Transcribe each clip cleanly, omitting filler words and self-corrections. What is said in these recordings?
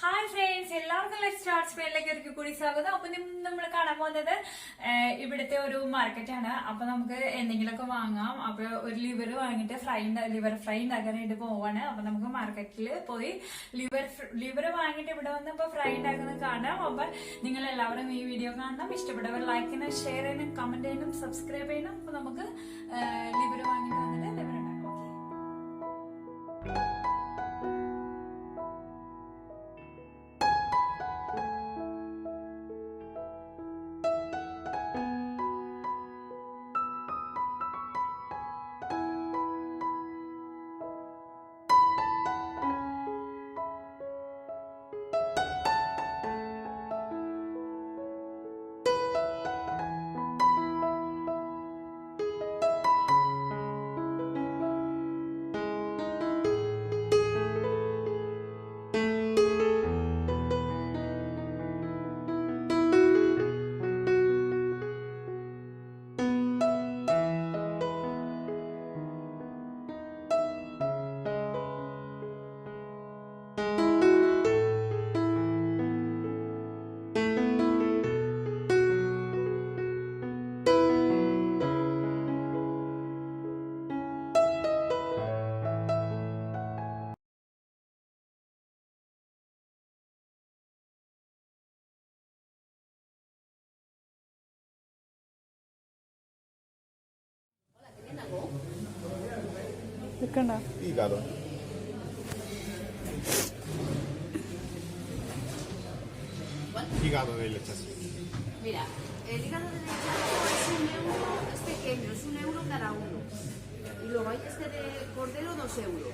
Hi friends, എല്ലാവർക്കും let's start സ്പെയിനിലേക്ക് ഒരിക്കൽ കൂടി സ്വാഗതം. അപ്പൊ നമ്മൾ കാണാൻ പോകുന്നത് ഇവിടുത്തെ ഒരു മാർക്കറ്റാണ്. അപ്പൊ നമുക്ക് എന്തെങ്കിലുമൊക്കെ വാങ്ങാം. അപ്പൊ ഒരു ലിവർ വാങ്ങിയിട്ട് ലിവർ ഫ്രൈ ഉണ്ടാക്കാനായിട്ട് പോവാണ്. അപ്പൊ നമുക്ക് മാർക്കറ്റിൽ പോയി ലിവർ വാങ്ങിയിട്ട് ഇവിടെ വന്ന് ഇപ്പൊ ഫ്രൈ ഉണ്ടാക്കുന്നത് കാണാം. അപ്പൊ നിങ്ങൾ എല്ലാവരും ഈ വീഡിയോ കാണണം. ഇഷ്ടപ്പെട്ടവർ ലൈക്ക് ചെയ്യണം, ഷെയർ ചെയ്യണം, കമന്റ് ചെയ്യണം, സബ്സ്ക്രൈബ് ചെയ്യണം. അപ്പൊ നമുക്ക് ലിവർ വാങ്ങിയിട്ട് വന്നിട്ട് ലിവർ ഉണ്ടാക്കാം. Hígado. Hígado de lechazo. Mira, el hígado de lechazo es €1, es pequeño, es €1 cada uno. Y luego hay este de cordero, €2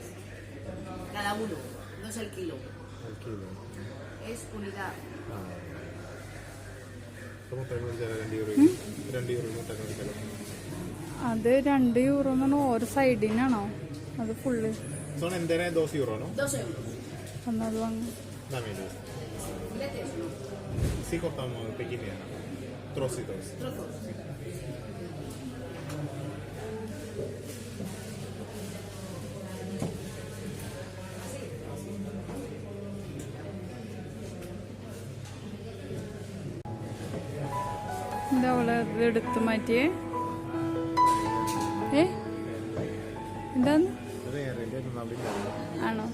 cada uno, no es el kilo. El kilo. Es unidad. ¿Cómo te voy a dar €2? €2 no te voy a dar. അത് €2 എന്നാണ് ഒരു സൈഡിനാണോ അത് full Son enteras €2, ¿no? €2. എന്നത് വാങ്ങും. Dame dos. ¿Filetes? No. Sí cortamos pequeñas, trocitos. Trozos. എന്താ അവളെ ഇത് എടുത്ത് മാറ്റിയേ എന്താന്ന് ആണോ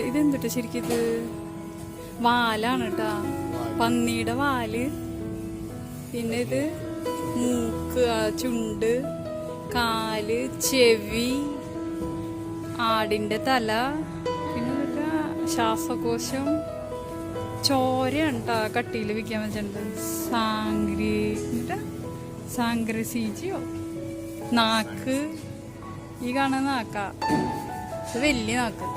ഇതെന്തുട്ട് ശരിക്കും ഇത് വാലാണ് കേട്ടാ പന്നിയുടെ വാല് പിന്നെ ഇത് മൂക്ക് ചുണ്ട് കാല് ചെവി ആടിന്റെ തല പിന്നെ ശ്വാസകോശം ചോരയാണ് കേട്ടാ കട്ടിയിൽ വിൽക്കാൻ വെച്ചിട്ടുണ്ട് സാങ്ക്രസീജിയോ നാക്ക് ഈ കാണുന്ന നാക്കാ ഇത് വലിയ നാക്ക്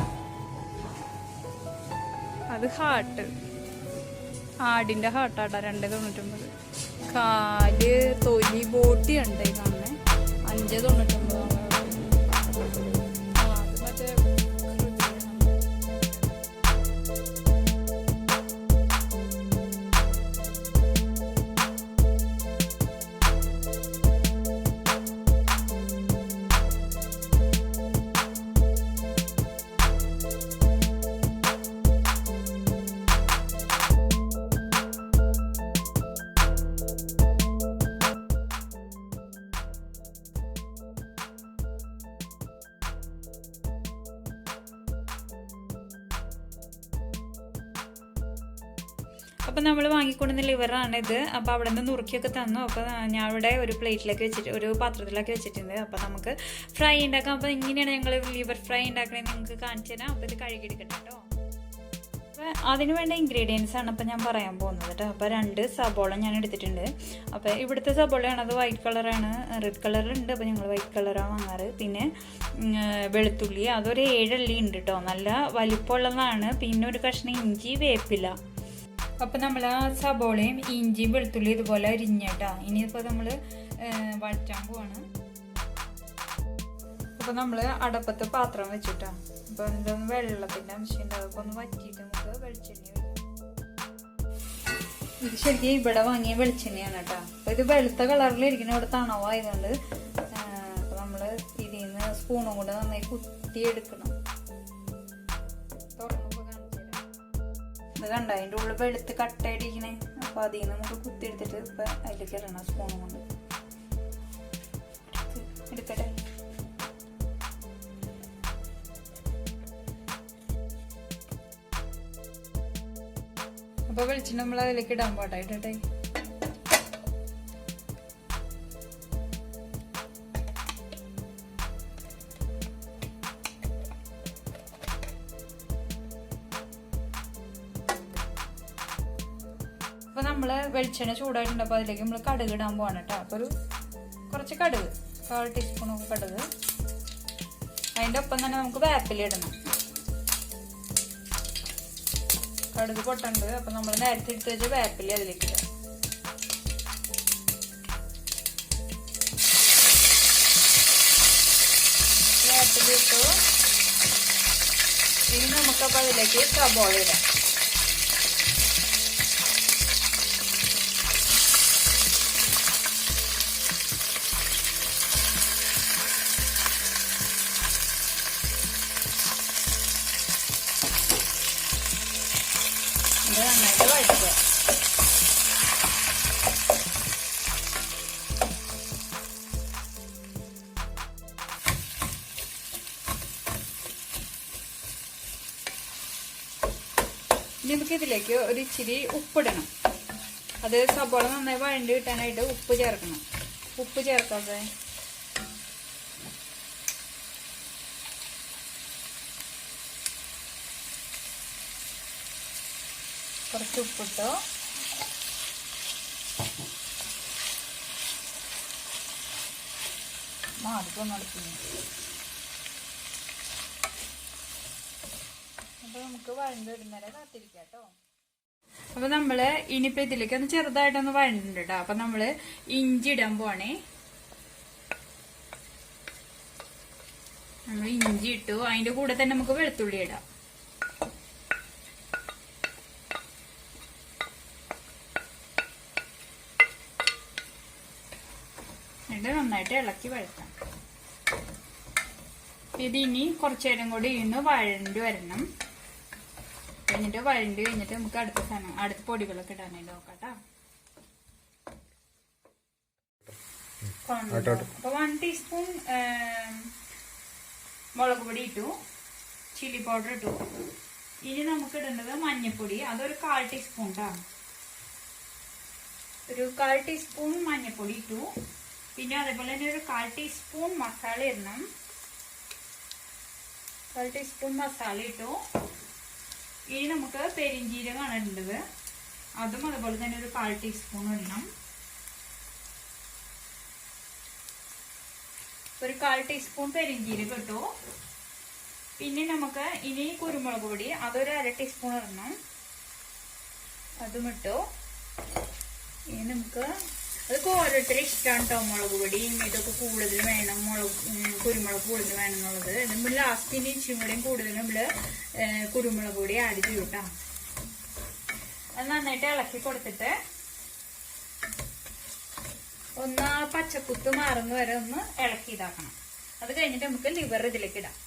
അത് ഹാർട്ട് ആടിന്റെ ഹാർട്ടാട്ടാ $2.99 കാല് തൊലി ബോട്ടി ഉണ്ട് ഈ കാണുന്നേ $5.99 അത് മറ്റേ അപ്പം നമ്മൾ വാങ്ങിക്കൊണ്ടുവന്ന ലിവറാണിത്. അപ്പോൾ അവിടെ നിന്ന് നുറുക്കിയൊക്കെ തന്നു. അപ്പോൾ ഞാൻ ഇവിടെ ഒരു പ്ലേറ്റിലേക്ക് വെച്ചിട്ട് ഒരു പാത്രത്തിലേക്ക് വെച്ചിട്ടുണ്ട്. അപ്പോൾ നമുക്ക് ഫ്രൈ ഉണ്ടാക്കാം. അപ്പോൾ ഇങ്ങനെയാണ് ഞങ്ങൾ ലിവർ ഫ്രൈ ഉണ്ടാക്കണത് നിങ്ങൾക്ക് കാണിച്ചു തരാം. അപ്പോൾ ഇത് കഴുകിയെടുക്കട്ടെ കേട്ടോ. അപ്പോൾ അതിന് വേണ്ട ഇൻഗ്രീഡിയൻസ് ആണ് ഇപ്പോൾ ഞാൻ പറയാൻ പോകുന്നത് കേട്ടോ. അപ്പോൾ 2 സബോള ഞാൻ എടുത്തിട്ടുണ്ട്. അപ്പോൾ ഇവിടുത്തെ സബോളയാണ്, അത് വൈറ്റ് കളറാണ്. റെഡ് കളറുണ്ട്, അപ്പോൾ ഞങ്ങൾ വൈറ്റ് കളറാണ് വാങ്ങാറ്. പിന്നെ വെളുത്തുള്ളി അതൊരു 7 അല്ലി ഉണ്ട് കേട്ടോ, നല്ല വലിപ്പമുള്ളതാണ്. പിന്നെ ഒരു കഷ്ണം ഇഞ്ചി, വേപ്പില. അപ്പോൾ നമ്മൾ ആ സബോളയും ഇഞ്ചിയും വെളുത്തുള്ളി ഇതുപോലെ അരിഞ്ഞിട്ടാ ഇനിയിപ്പോൾ നമ്മൾ വഴറ്റാൻ പോവാണ്. അപ്പൊ നമ്മള് അടപ്പത്ത് പാത്രം വെച്ചിട്ടാ. അപ്പൊ എന്തൊന്ന് വെള്ളത്തിന്റെ അംശം ഉണ്ടാവും. അപ്പൊ ഒന്ന് വറ്റിയിട്ട് നമുക്ക് വെളിച്ചെണ്ണ ഒഴിക്കാം. ഇത് ശരിക്കും ഇവിടെ വാങ്ങിയ വെളിച്ചെണ്ണയാണ് കേട്ടോ. അപ്പൊ ഇത് വെളുത്ത കളറിലിരിക്കുന്ന ഇവിടെ തണവായതുകൊണ്ട് അപ്പൊ നമ്മള് ഇതിൽ നിന്ന് സ്പൂണും കൊണ്ട് നന്നായി കുത്തിയെടുക്കണം. തുറന്നപ്പോ കാണിച്ചു തരാം. ഇത് കണ്ട അതിന്റെ ഉള്ളിൽ വെളുത്ത് കട്ടയടിക്കണേ. അപ്പൊ അതിൽ നിന്ന് നമുക്ക് കുത്തിയെടുത്തിട്ട് ഇപ്പൊ അതിലേക്ക് ഇടണം സ്പൂണും കൊണ്ട്. എടുക്കട്ടെ. അപ്പൊ വെളിച്ചെണ്ണ നമ്മൾ അതിലേക്ക് ഇടാൻ പാട്ടായിട്ടെ. അപ്പൊ നമ്മള് വെളിച്ചെണ്ണ ചൂടായിട്ടുണ്ട്. അപ്പൊ അതിലേക്ക് നമ്മള് കടുക് ഇടാൻ പോവാണ് കേട്ടോ. അപ്പൊ കുറച്ച് കടുക്, 1/4 ടീസ്പൂണൊക്കെ കടുക്. അതിന്റെ ഒപ്പം തന്നെ നമുക്ക് വേപ്പില ഇടണം. കടുക് പൊട്ടുണ്ട്. അപ്പൊ നമ്മൾ നേരത്തെ എടുത്ത് വെച്ച വേപ്പില അതിലേക്ക് ഇടാം. വേപ്പില ഇട്ടു. ഇനി നമുക്കപ്പോൾ അതിലേക്ക് സബോള ഇടാം. നന്നായിട്ട് വഴറ്റുക. ഇനി നമുക്ക് ഇതിലേക്ക് ഒരു ഇച്ചിരി ഉപ്പിടണം. അത് സബോള നന്നായി വഴണ്ടി കിട്ടാനായിട്ട് ഉപ്പ് ചേർക്കണം. ഉപ്പ് ചേർക്കാതെ കുറച്ച് ഉപ്പിട്ടോ. അതിപ്പൊന്നും അടുപ്പില്ല. അപ്പൊ നമുക്ക് വഴണ്ട് ഇടുന്നവരെ കാത്തിരിക്കാം കേട്ടോ. അപ്പൊ നമ്മള് ഇനിയിപ്പോ ഇതിലേക്ക് ഒന്ന് ചെറുതായിട്ടൊന്ന് വഴണ്ടിട്ടുണ്ട് കേട്ടോ. അപ്പൊ നമ്മള് ഇഞ്ചി ഇടാൻ പോണേ. നമ്മൾ ഇഞ്ചി ഇട്ടു. അതിന്റെ കൂടെ തന്നെ നമുക്ക് വെളുത്തുള്ളി ഇടാം. നന്നായിട്ട് ഇളക്കി വഴറ്റാം. ഇത് ഇനി കുറച്ചു നേരം കൂടി ഇന്ന് വഴണ്ടി വരണം. കഴിഞ്ഞിട്ട് വഴണ്ടി കഴിഞ്ഞിട്ട് നമുക്ക് അടുത്ത പൊടികളൊക്കെ ഇടാനായിട്ട് നോക്കാട്ടോ. അപ്പൊ 1 ടീസ്പൂൺ മുളക് പൊടി ഇട്ടു, ചില്ലി പൗഡർ ഇട്ടു. ഇനി നമുക്ക് ഇടേണ്ടത് മഞ്ഞപ്പൊടി. അതൊരു 1/4 ടീസ്പൂൺ ട്ടാ. ഒരു 1/4 ടീസ്പൂൺ മഞ്ഞപ്പൊടി ഇട്ടു. പിന്നെ അതേപോലെ തന്നെ ഒരു 1/4 ടീസ്പൂൺ മസാല ഇടണം. 1/4 ടീസ്പൂൺ മസാല ഇട്ടു. ഇനി നമുക്ക് പെരിഞ്ജീരകമാണ് ഇടേണ്ടത്. അതും അതുപോലെ തന്നെ ഒരു 1/4 ടീസ്പൂൺ ഇടണം. ഒരു 1/4 ടീസ്പൂൺ പെരിഞ്ജീരകം ഇട്ടു. പിന്നെ നമുക്ക് ഇനി കുരുമുളക് പൊടി അതൊരു 1/2 ടീസ്പൂൺ ഇടണം. അതും ഇട്ടു. ഇനി നമുക്ക് അതൊക്കെ ഓരോരുത്തരും ഇഷ്ടമാണ് കേട്ടോ. മുളക് പൊടിയും ഇതൊക്കെ കൂടുതൽ വേണം, കുരുമുളക് കൂടുതൽ വേണം എന്നുള്ളത്. നമ്മൾ ലാസ്റ്റിന് ഇച്ചിരി കൂടെയും കൂടുതൽ നമ്മള് കുരുമുളക് പൊടി ആഡ് ചെയ്യും കേട്ടോ. അത് നന്നായിട്ട് ഇളക്കി കൊടുത്തിട്ട് ഒന്ന് പച്ചക്കുത്ത് മാറുന്ന വരെ ഒന്ന് ഇളക്കി ഇതാക്കണം. അത് കഴിഞ്ഞിട്ട് നമുക്ക് ലിവർ ഇതിലേക്ക് ഇടാം.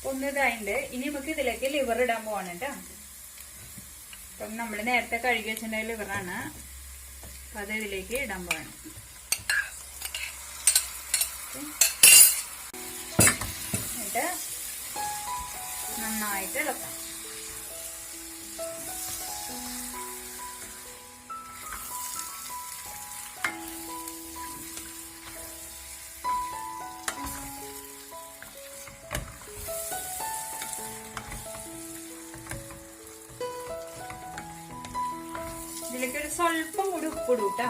ഒന്ന് ഇതായിട്ട് ഇനി നമുക്ക് ഇതിലേക്ക് ലിവർ ഇടാൻ പോവാണ് കേട്ടോ. അപ്പം നമ്മൾ നേരത്തെ കഴുകി വെച്ചിട്ടുണ്ടായ ലിവറാണ്. അപ്പൊ അത് ഇതിലേക്ക് ഇടാൻ പോവാണ്. എന്നിട്ട് നന്നായിട്ട് ഇളക്കാം. ഇതിലേക്ക് ഒരു സ്വല്പം കൂടി ഉപ്പിടും കേട്ടോ.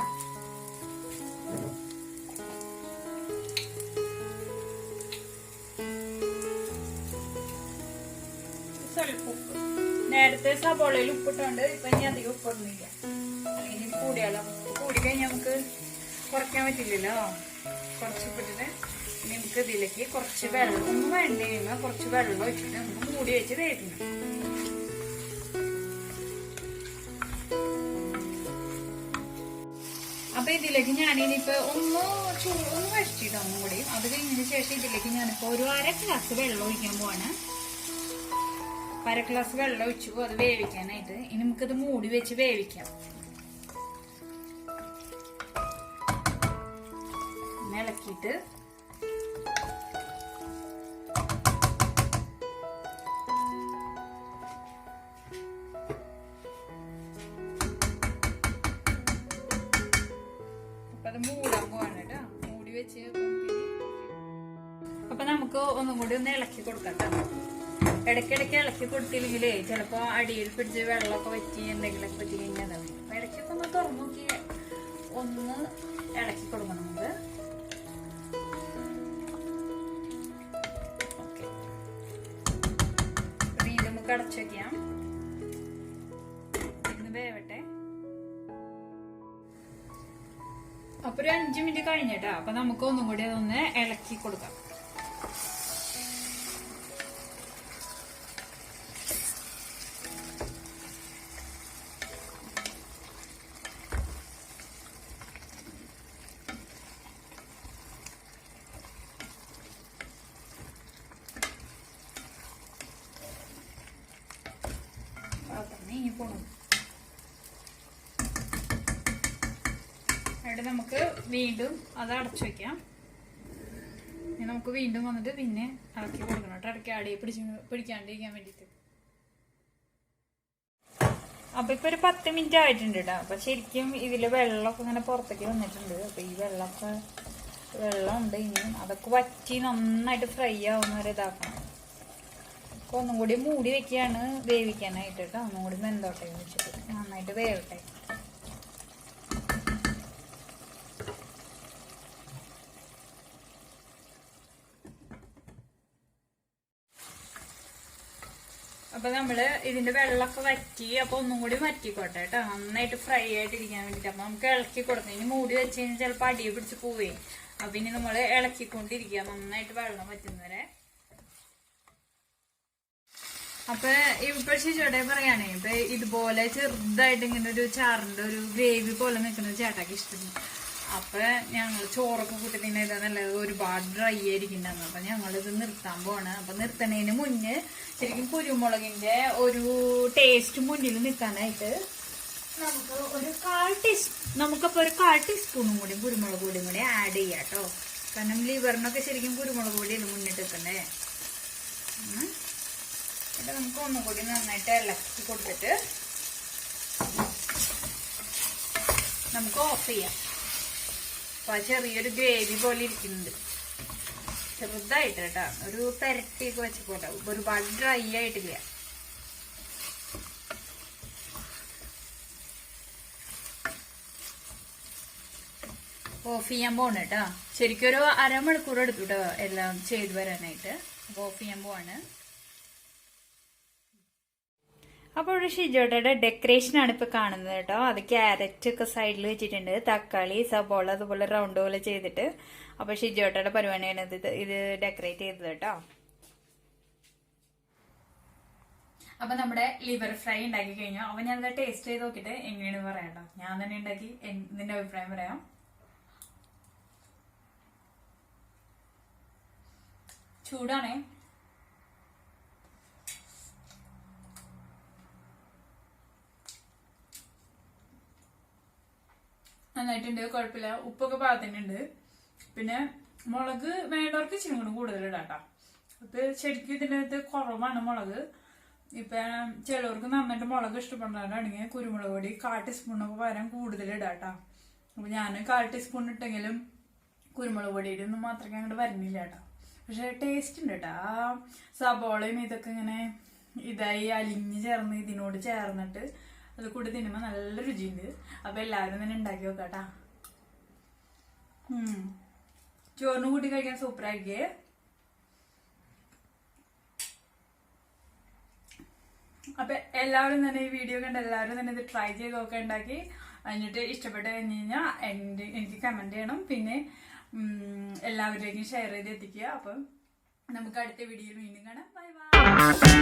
ഉപ്പ്. നേരത്തെ സബോളയിൽ ഉപ്പിട്ടുണ്ട്, ഇപ്പൊ ഇനി അധികം ഉപ്പൊന്നുമില്ല. അല്ലെങ്കിൽ കൂടിയാലോ, കൂടിക്കഴിഞ്ഞാൽ നമുക്ക് കുറയ്ക്കാൻ പറ്റില്ലല്ലോ. കുറച്ച് ഉപ്പിട്ടിട്ട് നമുക്ക് ഇതിലേക്ക് കുറച്ച് വെള്ളം, ഒന്നും വേണ്ട കഴിയുമ്പോൾ കുറച്ച് വെള്ളം ഒഴിച്ചിട്ട് നമുക്ക് മൂടി വെച്ച് വേവിക്കണം. അപ്പൊ ഇതിലേക്ക് ഞാനിനിപ്പോ ഒന്ന് കഴിച്ചിട്ട് ഒന്നും കൂടി, അത് കഴിഞ്ഞതിന് ശേഷം ഇതിലേക്ക് ഞാനിപ്പോ ഒരു 1/2 ഗ്ലാസ് വെള്ളം ഒഴിക്കാൻ പോവാണ്. 1/2 ഗ്ലാസ് വെള്ളം ഒഴിച്ചു അത് വേവിക്കാനായിട്ട്. ഇനി നമുക്കിത് മൂടി വെച്ച് വേവിക്കാം. ഇളക്കിയിട്ട് മൂടാൻ പോവാണ് കേട്ടോ. മൂടി വെച്ച് അപ്പൊ നമുക്ക് ഒന്നും കൂടി ഒന്ന് ഇളക്കി കൊടുക്കാം. ഇടയ്ക്കിടയ്ക്ക് ഇളക്കി കൊടുത്തില്ലെങ്കിലേ ചിലപ്പോ അടിയിൽ പിടിച്ച് വെള്ളമൊക്കെ വറ്റി എന്തെങ്കിലുമൊക്കെ പറ്റി കഴിഞ്ഞാൽ അതാണ്. അപ്പൊ ഇടയ്ക്കൊക്കെ ഒന്ന് തുറന്നു നോക്കി ഒന്ന് ഇളക്കി കൊടുക്കണം നമുക്ക്. വീണ്ടും നമുക്ക് അടച്ചു വെക്കാം. ഇന്ന് വേവട്ടെ. അപ്പൊ ഒരു 5 മിനിറ്റ് കഴിഞ്ഞിട്ടാ. അപ്പൊ നമുക്ക് ഒന്നും കൂടി അതൊന്ന് ഇളക്കി കൊടുക്കാം. ഇനി പോണം. അവിടെ നമുക്ക് വീണ്ടും അത് അടച്ചു വെക്കാം. ഇനി നമുക്ക് വീണ്ടും വന്നിട്ട് പിന്നെ ഇളക്കി കൊടുക്കണം കേട്ടോ. ഇടയ്ക്ക് അടിയെ പിടിക്കാണ്ടിരിക്കാൻ വേണ്ടിട്ട്. അപ്പൊ ഇപ്പൊ ഒരു 10 മിനിറ്റ് ആയിട്ടുണ്ട് കേട്ടോ. അപ്പൊ ശരിക്കും ഇതില് വെള്ളമൊക്കെ ഇങ്ങനെ പുറത്തേക്ക് വന്നിട്ടുണ്ട്. അപ്പൊ ഈ വെള്ളമുണ്ട്. ഇനിയും അതൊക്കെ വറ്റി നന്നായിട്ട് ഫ്രൈ ആവുന്ന വരെ ഇതാക്കണം. അപ്പൊ ഒന്നും കൂടി മൂടി വെക്കുകയാണ് വേവിക്കാനായിട്ട് കേട്ടോ. ഒന്നും കൂടി വെന്തോട്ടെ വെച്ചിട്ട് നന്നായിട്ട് വേവട്ടെ. അപ്പൊ നമ്മള് ഇതിന്റെ വെള്ളമൊക്കെ വറ്റി. അപ്പൊ ഒന്നും കൂടി വറ്റിക്കോട്ടെ കേട്ടോ, നന്നായിട്ട് ഫ്രൈ ആയിട്ടിരിക്കാൻ വേണ്ടിട്ട്. അപ്പൊ നമുക്ക് ഇളക്കി കൊടുക്കാം. ഇനി മൂടി വെച്ച് കഴിഞ്ഞാൽ ചിലപ്പോൾ അടിയെ പിടിച്ച് പോവേ. അപ്പൊ ഇനി നമ്മള് ഇളക്കിക്കൊണ്ടിരിക്കുക നന്നായിട്ട് വെള്ളം വറ്റുന്നവരെ. അപ്പൊ ഇപ്പൊ ചേട്ടാ പറയാണേ, ഇപ്പൊ ഇതുപോലെ ചെറുതായിട്ട് ഇങ്ങനെ ഒരു ചാറിന്റെ ഒരു ഗ്രേവി പോലെ നിൽക്കുന്നത് ചേട്ടാക്ക് ഇഷ്ടമാണ്. അപ്പൊ ഞങ്ങൾ ചോറൊക്കെ കൂട്ടിട്ട് ഇതാ നല്ലത്, ഒരുപാട് ഡ്രൈ ആയിരിക്കുന്നുണ്ടായിരുന്നു. അപ്പൊ ഞങ്ങളിത് നിർത്താൻ പോവാണ്. അപ്പൊ നിർത്തണേന് മുന്നേ ശരിക്കും കുരുമുളകിന്റെ ഒരു ടേസ്റ്റ് മുന്നിൽ നിൽക്കാനായിട്ട് നമുക്ക് ഒരു 1/4 ടീസ്പൂണും കൂടി കുരുമുളക് പൊടിയും കൂടി ആഡ് ചെയ്യാം കേട്ടോ. കാരണം ലിവറിനൊക്കെ ശരിക്കും കുരുമുളക് പൊടിയല്ലേ മുന്നിട്ട് നിൽക്കണ്ടേ. എന്നിട്ട് നമുക്ക് ഒന്നും കൂടി നന്നായിട്ട് ഇളക്കി കൊടുത്തിട്ട് നമുക്ക് ഓഫ് ചെയ്യാം. അപ്പൊ ചെറിയൊരു ഗ്രേവി പോലെ ഇരിക്കുന്നുണ്ട്, ചെറുതായിട്ട് കേട്ടോ. ഒരു പെരട്ടിയൊക്കെ വെച്ചപ്പോട്ടെ, ഒരുപാട് ഡ്രൈ ആയിട്ടില്ല. ഓഫ് ചെയ്യാൻ പോണ് കേട്ടോ. ശരിക്കും ഒരു 1/2 മണിക്കൂർ എടുത്തു കേട്ടോ എല്ലാം ചെയ്തു വരാനായിട്ട്. അപ്പൊ ഓഫ് ചെയ്യാൻ പോവാണ്. അപ്പോൾ ഒരു ഷിജോട്ടയുടെ ഡെക്കറേഷനാണ് ഇപ്പോൾ കാണുന്നത് കേട്ടോ. അത് ക്യാരറ്റ് ഒക്കെ സൈഡിൽ വെച്ചിട്ടുണ്ട്, തക്കാളി, സബോള അതുപോലെ റൗണ്ട് പോലെ ചെയ്തിട്ട്. അപ്പോൾ ഷിജോട്ടയുടെ പരിപാടിയാണ് ഇത് ഡെക്കറേറ്റ് ചെയ്തത് കേട്ടോ. അപ്പൊ നമ്മുടെ ലിവർ ഫ്രൈ ഉണ്ടാക്കി കഴിഞ്ഞു. അപ്പൊ ഞാനത് ടേസ്റ്റ് ചെയ്ത് നോക്കിയിട്ട് എങ്ങനെയാണ് പറയാം കേട്ടോ. ഞാൻ തന്നെ ഉണ്ടാക്കി നിന്റെ അഭിപ്രായം പറയാം. ചൂടാണേ. നന്നായിട്ടുണ്ട്, കുഴപ്പമില്ല. ഉപ്പൊക്കെ പാകത്തിനുണ്ട്. പിന്നെ മുളക് വേണ്ടവർക്ക് ഇച്ചിരി കൂടെ കൂടുതൽ ഇടാട്ടോ. അപ്പൊ ശരിക്കും ഇതിൻ്റെ അകത്ത് കുറവാണ് മുളക്. ഇപ്പൊ ചിലവർക്ക് നന്നായിട്ട് മുളക് ഇഷ്ടപ്പെടുന്നവരാണെങ്കിൽ കുരുമുളക് പൊടി 1/4 ടീസ്പൂണൊക്കെ പകരം കൂടുതൽ ഇടാട്ടോ. അപ്പൊ ഞാൻ 1/4 ടീസ്പൂൺ ഇട്ടെങ്കിലും കുരുമുളക് പൊടിയുടെ ഒന്നും മാത്രമേ അങ്ങോട്ട് വരുന്നില്ല കേട്ടോ. പക്ഷെ ടേസ്റ്റ് ഉണ്ട് കേട്ടോ. ആ സബോളയും ഇതൊക്കെ ഇങ്ങനെ ഇതായി അലിഞ്ഞ് ചേർന്ന് ഇതിനോട് ചേർന്നിട്ട് അത് കൂടി തിന്നുമ്പോൾ നല്ല രുചിയുണ്ട്. അപ്പൊ എല്ലാവരും തന്നെ ഉണ്ടാക്കി നോക്കാട്ടാ. ചോറിനും കൂട്ടി കഴിക്കാൻ സൂപ്പറാക്കിയേ. അപ്പൊ എല്ലാവരും തന്നെ ഈ വീഡിയോ കണ്ട് എല്ലാവരും തന്നെ ഇത് ട്രൈ ചെയ്ത് നോക്കാൻ ഉണ്ടാക്കി എന്നിട്ട് ഇഷ്ടപ്പെട്ട് കഴിഞ്ഞ് കഴിഞ്ഞാൽ എനിക്ക് കമന്റ് ചെയ്യണം. പിന്നെ എല്ലാവരിലേക്കും ഷെയർ ചെയ്ത് എത്തിക്കുക. അപ്പം നമുക്ക് അടുത്ത വീഡിയോയിൽ വീണ്ടും കാണാം. Bye bye.